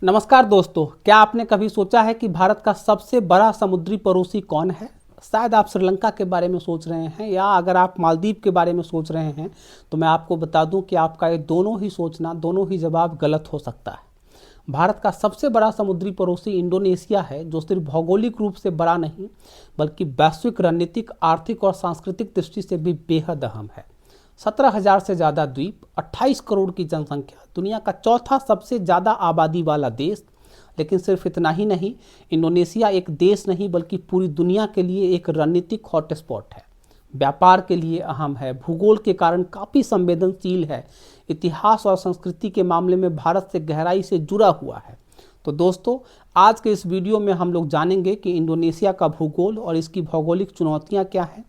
नमस्कार दोस्तों, क्या आपने कभी सोचा है कि भारत का सबसे बड़ा समुद्री पड़ोसी कौन है? शायद आप श्रीलंका के बारे में सोच रहे हैं, या अगर आप मालदीव के बारे में सोच रहे हैं तो मैं आपको बता दूं कि आपका ये दोनों ही सोचना, दोनों ही जवाब गलत हो सकता है। भारत का सबसे बड़ा समुद्री पड़ोसी इंडोनेशिया है, जो सिर्फ भौगोलिक रूप से बड़ा नहीं बल्कि वैश्विक रणनीतिक, आर्थिक और सांस्कृतिक दृष्टि से भी बेहद अहम है। 17,000 से ज़्यादा द्वीप, 28 करोड़ की जनसंख्या, दुनिया का चौथा सबसे ज़्यादा आबादी वाला देश। लेकिन सिर्फ इतना ही नहीं, इंडोनेशिया एक देश नहीं बल्कि पूरी दुनिया के लिए एक रणनीतिक हॉटस्पॉट है। व्यापार के लिए अहम है, भूगोल के कारण काफ़ी संवेदनशील है, इतिहास और संस्कृति के मामले में भारत से गहराई से जुड़ा हुआ है। तो दोस्तों, आज के इस वीडियो में हम लोग जानेंगे कि इंडोनेशिया का भूगोल और इसकी भौगोलिक चुनौतियाँ क्या हैं,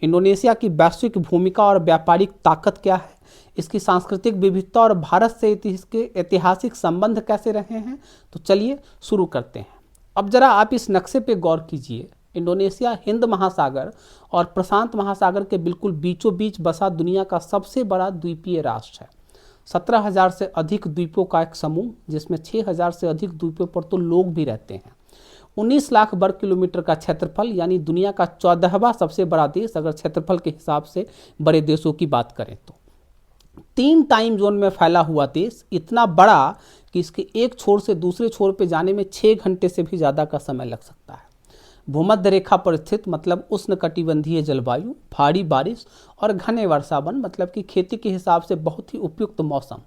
इंडोनेशिया की वैश्विक भूमिका और व्यापारिक ताकत क्या है, इसकी सांस्कृतिक विविधता और भारत से इसके ऐतिहासिक संबंध कैसे रहे हैं। तो चलिए शुरू करते हैं। अब जरा आप इस नक्शे पे गौर कीजिए। इंडोनेशिया हिंद महासागर और प्रशांत महासागर के बिल्कुल बीचों बीच बसा दुनिया का सबसे बड़ा द्वीपीय राष्ट्र है। 17,000 से अधिक द्वीपों का एक समूह, जिसमें 6,000 से अधिक द्वीपों पर तो लोग भी रहते हैं। 19 लाख वर्ग किलोमीटर का क्षेत्रफल, यानी दुनिया का 14वां सबसे बड़ा देश अगर क्षेत्रफल के हिसाब से बड़े देशों की बात करें तो। 3 टाइम जोन में फैला हुआ देश, इतना बड़ा कि इसके एक छोर से दूसरे छोर पे जाने में 6 घंटे से भी ज़्यादा का समय लग सकता है। भूमध्य रेखा पर स्थित मतलब उष्णकटिबंधीय जलवायु, भारी बारिश और घने वर्षावन मतलब कि खेती के हिसाब से बहुत ही उपयुक्त मौसम,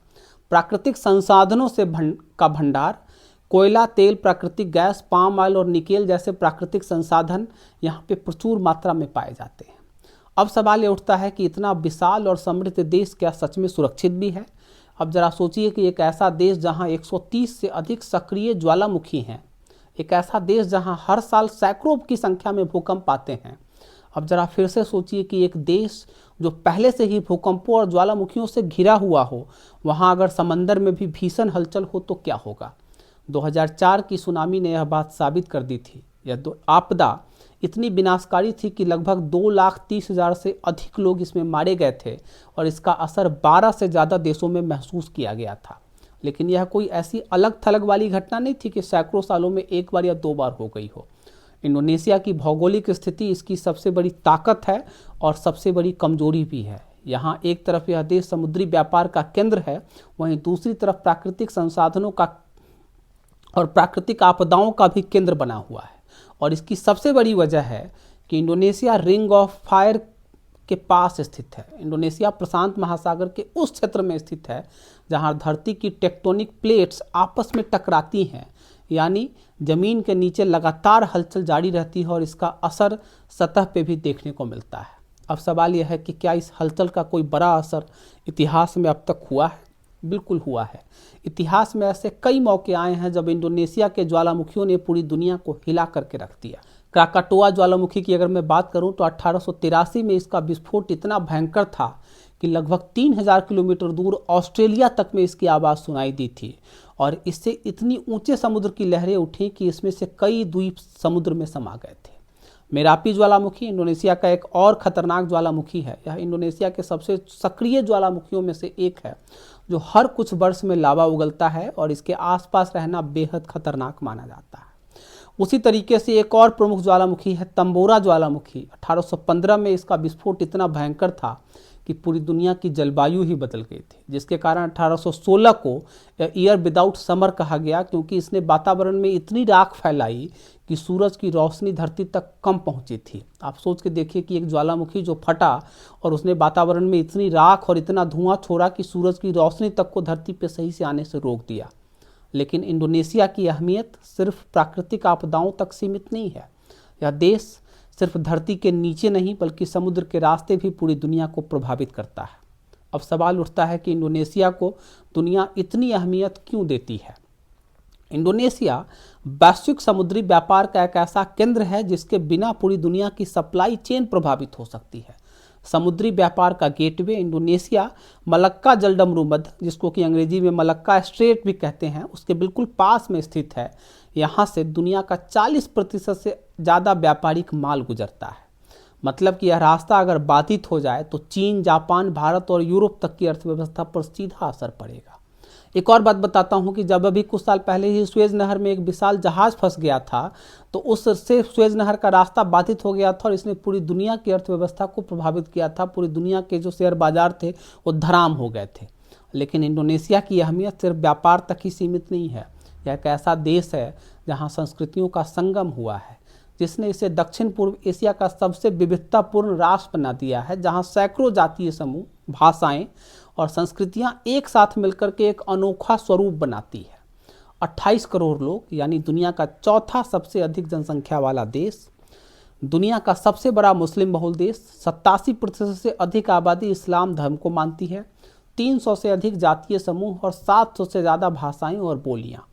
प्राकृतिक संसाधनों से का भंडार, कोयला, तेल, प्राकृतिक गैस, पाम ऑयल और निकेल जैसे प्राकृतिक संसाधन यहाँ पे प्रचुर मात्रा में पाए जाते हैं। अब सवाल ये उठता है कि इतना विशाल और समृद्ध देश क्या सच में सुरक्षित भी है? अब जरा सोचिए कि एक ऐसा देश जहाँ 130 से अधिक सक्रिय ज्वालामुखी हैं, एक ऐसा देश जहाँ हर साल सैकड़ों की संख्या में भूकंप आते हैं। अब जरा फिर से सोचिए कि एक देश जो पहले से ही भूकंपों और ज्वालामुखियों से घिरा हुआ हो, वहाँ अगर समंदर में भी भीषण हलचल हो तो क्या होगा? 2004 की सुनामी ने यह बात साबित कर दी थी। यह आपदा इतनी विनाशकारी थी कि लगभग 2,30,000 से अधिक लोग इसमें मारे गए थे और इसका असर 12 से ज़्यादा देशों में महसूस किया गया था। लेकिन यह कोई ऐसी अलग थलग वाली घटना नहीं थी कि सैकड़ों सालों में एक बार या 2 बार हो गई हो। इंडोनेशिया की भौगोलिक स्थिति इसकी सबसे बड़ी ताकत है और सबसे बड़ी कमजोरी भी है। यहाँ एक तरफ यह देश समुद्री व्यापार का केंद्र है, वहीं दूसरी तरफ प्राकृतिक संसाधनों का और प्राकृतिक आपदाओं का भी केंद्र बना हुआ है। और इसकी सबसे बड़ी वजह है कि इंडोनेशिया रिंग ऑफ फायर के पास स्थित है। इंडोनेशिया प्रशांत महासागर के उस क्षेत्र में स्थित है जहां धरती की टेक्टोनिक प्लेट्स आपस में टकराती हैं, यानी जमीन के नीचे लगातार हलचल जारी रहती है और इसका असर सतह पे भी देखने को मिलता है। अब सवाल यह है कि क्या इस हलचल का कोई बड़ा असर इतिहास में अब तक हुआ है? बिल्कुल हुआ है। इतिहास में ऐसे कई मौके आए हैं जब इंडोनेशिया के ज्वालामुखियों ने पूरी दुनिया को हिला करके रख दिया। क्राकाटोआ ज्वालामुखी की अगर मैं बात करूं तो 1883 में इसका विस्फोट इतना भयंकर था कि लगभग 3,000 किलोमीटर दूर ऑस्ट्रेलिया तक में इसकी आवाज़ सुनाई दी थी, और इससे इतनी ऊंचे समुद्र की लहरें उठी कि इसमें से कई द्वीप समुद्र में समा गए थे। मेरापी ज्वालामुखी इंडोनेशिया का एक और खतरनाक ज्वालामुखी है। यह इंडोनेशिया के सबसे सक्रिय ज्वालामुखियों में से एक है, जो हर कुछ वर्ष में लावा उगलता है और इसके आसपास रहना बेहद खतरनाक माना जाता है। उसी तरीके से एक और प्रमुख ज्वालामुखी है तंबोरा ज्वालामुखी। 1815 में इसका विस्फोट इतना भयंकर था कि पूरी दुनिया की जलवायु ही बदल गई थी, जिसके कारण 1816 को ईयर विदाउट समर कहा गया, क्योंकि इसने वातावरण में इतनी राख फैलाई कि सूरज की रोशनी धरती तक कम पहुंची थी। आप सोच के देखिए कि एक ज्वालामुखी जो फटा और उसने वातावरण में इतनी राख और इतना धुआं छोड़ा कि सूरज की रोशनी तक को धरती पर सही से आने से रोक दिया। लेकिन इंडोनेशिया की अहमियत सिर्फ प्राकृतिक आपदाओं तक सीमित नहीं है। यह देश सिर्फ धरती के नीचे नहीं बल्कि समुद्र के रास्ते भी पूरी दुनिया को प्रभावित करता है। अब सवाल उठता है कि इंडोनेशिया को दुनिया इतनी अहमियत क्यों देती है? इंडोनेशिया वैश्विक समुद्री व्यापार का एक ऐसा केंद्र है जिसके बिना पूरी दुनिया की सप्लाई चेन प्रभावित हो सकती है। समुद्री व्यापार का गेटवे इंडोनेशिया मलक्का जलडमरूमध्य, जिसको कि अंग्रेजी में मलक्का स्ट्रेट भी कहते हैं, उसके बिल्कुल पास में स्थित है। यहाँ से दुनिया का 40% से ज़्यादा व्यापारिक माल गुजरता है। मतलब कि यह रास्ता अगर बाधित हो जाए तो चीन, जापान, भारत और यूरोप तक की अर्थव्यवस्था पर सीधा असर पड़ेगा। एक और बात बताता हूं कि जब अभी कुछ साल पहले ही स्वेज नहर में एक विशाल जहाज फंस गया था, तो उससे स्वेज नहर का रास्ता बाधित हो गया था और इसने पूरी दुनिया की अर्थव्यवस्था को प्रभावित किया था। पूरी दुनिया के जो शेयर बाजार थे वो धराम हो गए थे। लेकिन इंडोनेशिया की अहमियत सिर्फ व्यापार तक ही सीमित नहीं है। यह एक ऐसा देश है जहाँ संस्कृतियों का संगम हुआ है, जिसने इसे दक्षिण पूर्व एशिया का सबसे विविधतापूर्ण राष्ट्र बना दिया है, जहाँ सैकड़ों जातीय समूह, भाषाएं और संस्कृतियां एक साथ मिलकर के एक अनोखा स्वरूप बनाती है। 28 करोड़ लोग, यानी दुनिया का चौथा सबसे अधिक जनसंख्या वाला देश, दुनिया का सबसे बड़ा मुस्लिम बहुल देश, 87% से अधिक आबादी इस्लाम धर्म को मानती है, 300 से अधिक जातीय समूह और 700 से ज़्यादा भाषाएं और बोलियाँ।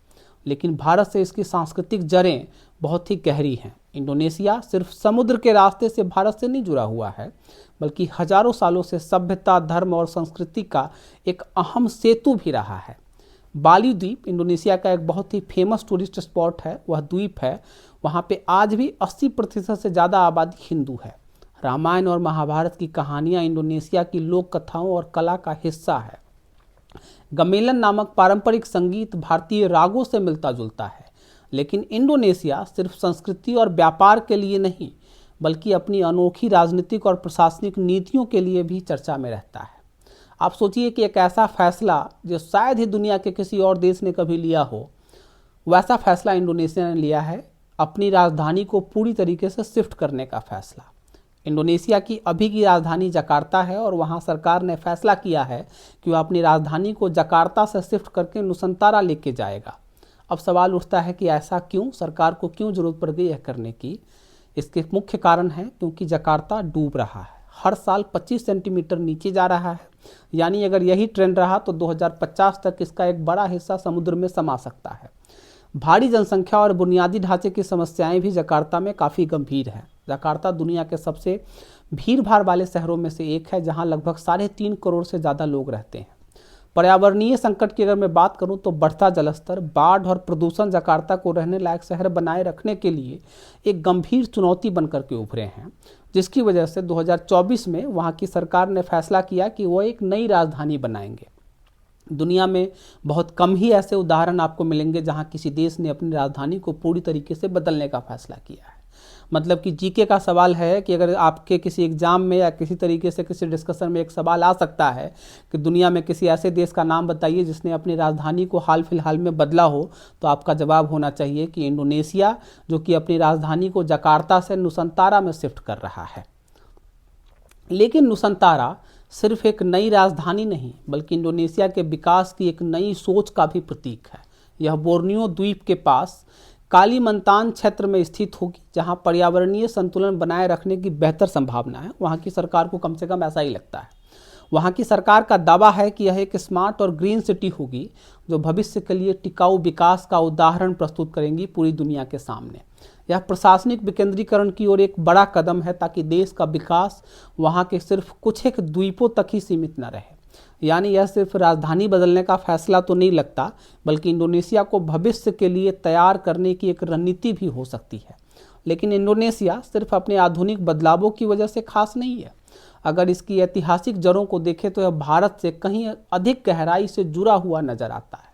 लेकिन भारत से इसकी सांस्कृतिक जड़ें बहुत ही गहरी हैं। इंडोनेशिया सिर्फ समुद्र के रास्ते से भारत से नहीं जुड़ा हुआ है, बल्कि हजारों सालों से सभ्यता, धर्म और संस्कृति का एक अहम सेतु भी रहा है। बाली द्वीप इंडोनेशिया का एक बहुत ही फेमस टूरिस्ट स्पॉट है। वह द्वीप है, वहाँ पे आज भी 80% से ज़्यादा आबादी हिंदू है। रामायण और महाभारत की कहानियाँ इंडोनेशिया की लोक कथाओं और कला का हिस्सा है। गमेलन नामक पारंपरिक संगीत भारतीय रागों से मिलता जुलता है। लेकिन इंडोनेशिया सिर्फ संस्कृति और व्यापार के लिए नहीं, बल्कि अपनी अनोखी राजनीतिक और प्रशासनिक नीतियों के लिए भी चर्चा में रहता है। आप सोचिए कि एक ऐसा फैसला जो शायद ही दुनिया के किसी और देश ने कभी लिया हो, वैसा फैसला इंडोनेशिया ने लिया है, अपनी राजधानी को पूरी तरीके से शिफ्ट करने का फैसला। इंडोनेशिया की अभी की राजधानी जकार्ता है और वहाँ सरकार ने फैसला किया है कि वह अपनी राजधानी को जकार्ता से शिफ्ट करके नुसंतारा लेके जाएगा। अब सवाल उठता है कि ऐसा क्यों, सरकार को क्यों जरूरत पड़ गई यह करने की। इसके मुख्य कारण है क्योंकि जकार्ता डूब रहा है, हर साल 25 सेंटीमीटर नीचे जा रहा है। यानी अगर यही ट्रेंड रहा तो 2050 तक इसका एक बड़ा हिस्सा समुद्र में समा सकता है। भारी जनसंख्या और बुनियादी ढांचे की समस्याएं भी जकार्ता में काफ़ी गंभीर हैं। जकार्ता दुनिया के सबसे भीड़ भाड़ वाले शहरों में से एक है, जहां लगभग 3.5 करोड़ से ज़्यादा लोग रहते हैं। पर्यावरणीय संकट की अगर मैं बात करूं तो बढ़ता जलस्तर, बाढ़ और प्रदूषण जकार्ता को रहने लायक शहर बनाए रखने के लिए एक गंभीर चुनौती बनकर के उभरे हैं, जिसकी वजह से 2024 में वहां की सरकार ने फैसला किया कि वो एक नई राजधानी बनाएंगे। दुनिया में बहुत कम ही ऐसे उदाहरण आपको मिलेंगे जहां किसी देश ने अपनी राजधानी को पूरी तरीके से बदलने का फैसला किया है। मतलब कि जीके का सवाल है कि अगर आपके किसी एग्जाम में या किसी तरीके से किसी डिस्कशन में एक सवाल आ सकता है कि दुनिया में किसी ऐसे देश का नाम बताइए जिसने अपनी राजधानी को हाल फिलहाल में बदला हो, तो आपका जवाब होना चाहिए कि इंडोनेशिया, जो कि अपनी राजधानी को जकार्ता से नुसंतारा में शिफ्ट कर रहा है। लेकिन नुसंतारा सिर्फ एक नई राजधानी नहीं, बल्कि इंडोनेशिया के विकास की एक नई सोच का भी प्रतीक है। यह बोर्नियो द्वीप के पास कालीमंतान क्षेत्र में स्थित होगी, जहां पर्यावरणीय संतुलन बनाए रखने की बेहतर संभावना है। वहां की सरकार को कम से कम ऐसा ही लगता है। वहां की सरकार का दावा है कि यह एक स्मार्ट और ग्रीन सिटी होगी, जो भविष्य के लिए टिकाऊ विकास का उदाहरण प्रस्तुत करेंगी पूरी दुनिया के सामने। यह प्रशासनिक विकेंद्रीकरण की ओर एक बड़ा कदम है, ताकि देश का विकास वहां के सिर्फ कुछ एक द्वीपों तक ही सीमित न रहे। यानी यह सिर्फ राजधानी बदलने का फैसला तो नहीं लगता, बल्कि इंडोनेशिया को भविष्य के लिए तैयार करने की एक रणनीति भी हो सकती है। लेकिन इंडोनेशिया सिर्फ अपने आधुनिक बदलावों की वजह से खास नहीं है। अगर इसकी ऐतिहासिक जड़ों को देखें तो यह भारत से कहीं अधिक गहराई से जुड़ा हुआ नजर आता है।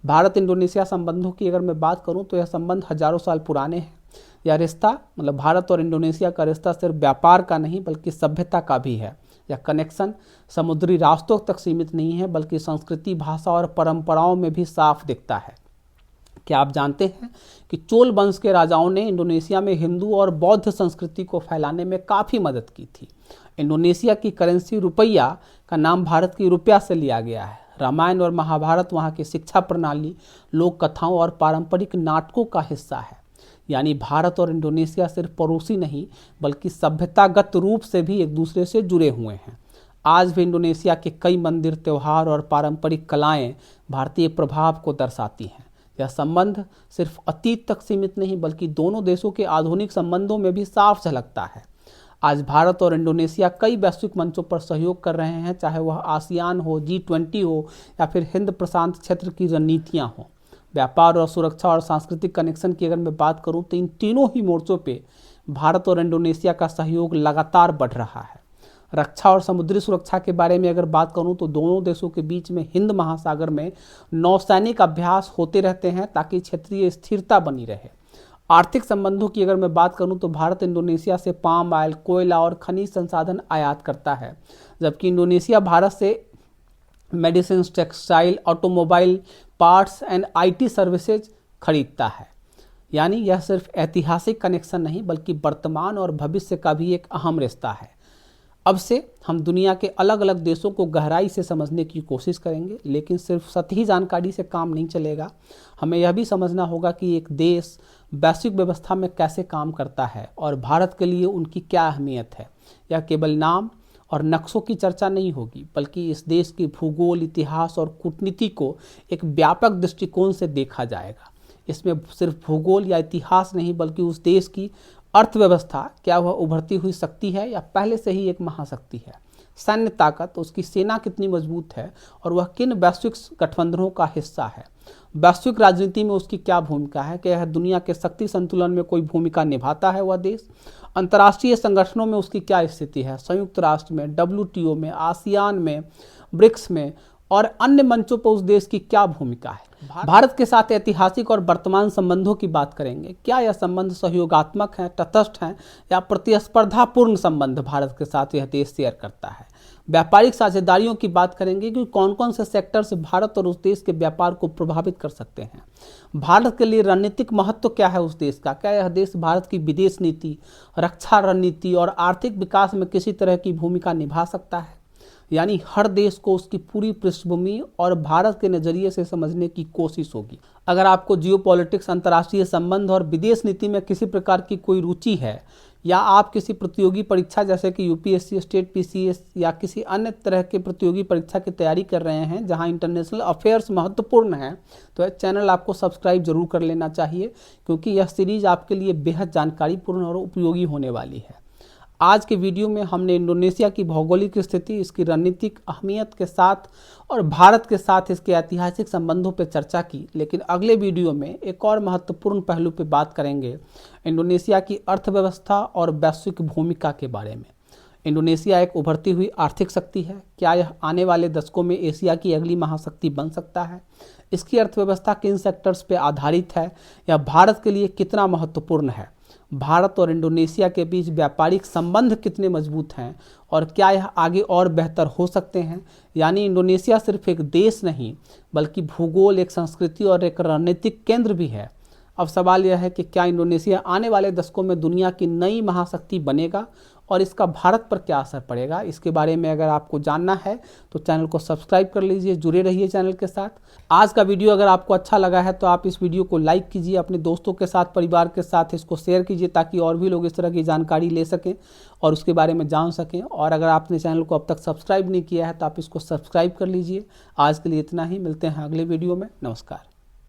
भारत इंडोनेशिया संबंधों की अगर मैं बात करूं तो यह संबंध हजारों साल पुराने हैं। यह रिश्ता, मतलब भारत और इंडोनेशिया का रिश्ता, सिर्फ व्यापार का नहीं बल्कि सभ्यता का भी है। यह कनेक्शन समुद्री रास्तों तक सीमित नहीं है, बल्कि संस्कृति, भाषा और परंपराओं में भी साफ दिखता है। क्या आप जानते हैं कि चोल वंश के राजाओं ने इंडोनेशिया में हिंदू और बौद्ध संस्कृति को फैलाने में काफ़ी मदद की थी। इंडोनेशिया की करेंसी रुपया का नाम भारत की रुपया से लिया गया है। रामायण और महाभारत वहाँ की शिक्षा प्रणाली, लोक कथाओं और पारंपरिक नाटकों का हिस्सा है। यानी भारत और इंडोनेशिया सिर्फ पड़ोसी नहीं, बल्कि सभ्यतागत रूप से भी एक दूसरे से जुड़े हुए हैं। आज भी इंडोनेशिया के कई मंदिर, त्योहार और पारंपरिक कलाएं भारतीय प्रभाव को दर्शाती हैं। यह संबंध सिर्फ अतीत तक सीमित नहीं, बल्कि दोनों देशों के आधुनिक संबंधों में भी साफ झलकता है। आज भारत और इंडोनेशिया कई वैश्विक मंचों पर सहयोग कर रहे हैं, चाहे वह आसियान हो, G20 हो या फिर हिंद प्रशांत क्षेत्र की रणनीतियाँ हों। व्यापार और सुरक्षा और सांस्कृतिक कनेक्शन की अगर मैं बात करूं तो इन तीनों ही मोर्चों पे भारत और इंडोनेशिया का सहयोग लगातार बढ़ रहा है। रक्षा और समुद्री सुरक्षा के बारे में अगर बात करूं तो दोनों देशों के बीच में हिंद महासागर में नौसैनिक अभ्यास होते रहते हैं ताकि क्षेत्रीय स्थिरता बनी रहे। आर्थिक संबंधों की अगर मैं बात करूं तो भारत इंडोनेशिया से पाम ऑयल, कोयला और खनिज संसाधन आयात करता है, जबकि इंडोनेशिया भारत से medicine, textile, automobile parts and IT services खरीदता है। यानी यह सिर्फ ऐतिहासिक कनेक्शन नहीं बल्कि वर्तमान और भविष्य का भी एक अहम रिश्ता है। अब से हम दुनिया के अलग अलग देशों को गहराई से समझने की कोशिश करेंगे, लेकिन सिर्फ सतही जानकारी से काम नहीं चलेगा। हमें यह भी समझना होगा कि एक देश वैश्विक व्यवस्था में कैसे काम करता है और भारत के लिए उनकी क्या अहमियत है। यह केवल नाम और नक्शों की चर्चा नहीं होगी, बल्कि इस देश की भूगोल, इतिहास और कूटनीति को एक व्यापक दृष्टिकोण से देखा जाएगा। इसमें सिर्फ भूगोल या इतिहास नहीं बल्कि उस देश की अर्थव्यवस्था, क्या वह उभरती हुई शक्ति है या पहले से ही एक महाशक्ति है, सैन्य ताकत, उसकी सेना कितनी मजबूत है और वह किन वैश्विक गठबंधनों का हिस्सा है, वैश्विक राजनीति में उसकी क्या भूमिका है, क्या यह दुनिया के शक्ति संतुलन में कोई भूमिका निभाता है वह देश, अंतर्राष्ट्रीय संगठनों में उसकी क्या स्थिति है, संयुक्त राष्ट्र में, WTO में, आसियान में, ब्रिक्स में और अन्य मंचों पर उस देश की क्या भूमिका है। भारत के साथ ऐतिहासिक और वर्तमान संबंधों की बात करेंगे। क्या यह संबंध सहयोगात्मक हैं, तटस्थ हैं या प्रतिस्पर्धापूर्ण संबंध भारत के साथ यह देश शेयर करता है। व्यापारिक साझेदारियों की बात करेंगे कि कौन कौन से सेक्टर्स भारत और उस देश के व्यापार को प्रभावित कर सकते हैं। भारत के लिए रणनीतिक महत्व क्या है उस देश का, क्या यह देश भारत की विदेश नीति, रक्षा रणनीति और आर्थिक विकास में किसी तरह की भूमिका निभा सकता है। यानी हर देश को उसकी पूरी पृष्ठभूमि और भारत के नज़रिए से समझने की कोशिश होगी। अगर आपको जियोपॉलिटिक्स, अंतर्राष्ट्रीय संबंध और विदेश नीति में किसी प्रकार की कोई रुचि है या आप किसी प्रतियोगी परीक्षा जैसे कि UPSC, स्टेट PCS या किसी अन्य तरह के प्रतियोगी परीक्षा की तैयारी कर रहे हैं जहां इंटरनेशनल अफेयर्स महत्वपूर्ण हैं, तो यह चैनल आपको सब्सक्राइब जरूर कर लेना चाहिए, क्योंकि यह सीरीज आपके लिए बेहद जानकारीपूर्ण और उपयोगी होने वाली है। आज के वीडियो में हमने इंडोनेशिया की भौगोलिक स्थिति, इसकी रणनीतिक अहमियत के साथ और भारत के साथ इसके ऐतिहासिक संबंधों पर चर्चा की, लेकिन अगले वीडियो में एक और महत्वपूर्ण पहलू पर बात करेंगे, इंडोनेशिया की अर्थव्यवस्था और वैश्विक भूमिका के बारे में। इंडोनेशिया एक उभरती हुई आर्थिक शक्ति है। क्या यह आने वाले दशकों में एशिया की अगली महाशक्ति बन सकता है? इसकी अर्थव्यवस्था किन सेक्टर्स पर आधारित है? यह भारत के लिए कितना महत्वपूर्ण है? भारत और इंडोनेशिया के बीच व्यापारिक संबंध कितने मजबूत हैं और क्या यह आगे और बेहतर हो सकते हैं? यानी इंडोनेशिया सिर्फ एक देश नहीं बल्कि भूगोल, एक संस्कृति और एक रणनीतिक केंद्र भी है। अब सवाल यह है कि क्या इंडोनेशिया आने वाले दशकों में दुनिया की नई महाशक्ति बनेगा और इसका भारत पर क्या असर पड़ेगा? इसके बारे में अगर आपको जानना है तो चैनल को सब्सक्राइब कर लीजिए, जुड़े रहिए चैनल के साथ। आज का वीडियो अगर आपको अच्छा लगा है तो आप इस वीडियो को लाइक कीजिए, अपने दोस्तों के साथ, परिवार के साथ इसको शेयर कीजिए ताकि और भी लोग इस तरह की जानकारी ले सकें और उसके बारे में जान सकें। और अगर आपने चैनल को अब तक सब्सक्राइब नहीं किया है तो आप इसको सब्सक्राइब कर लीजिए। आज के लिए इतना ही, मिलते हैं अगले वीडियो में। नमस्कार।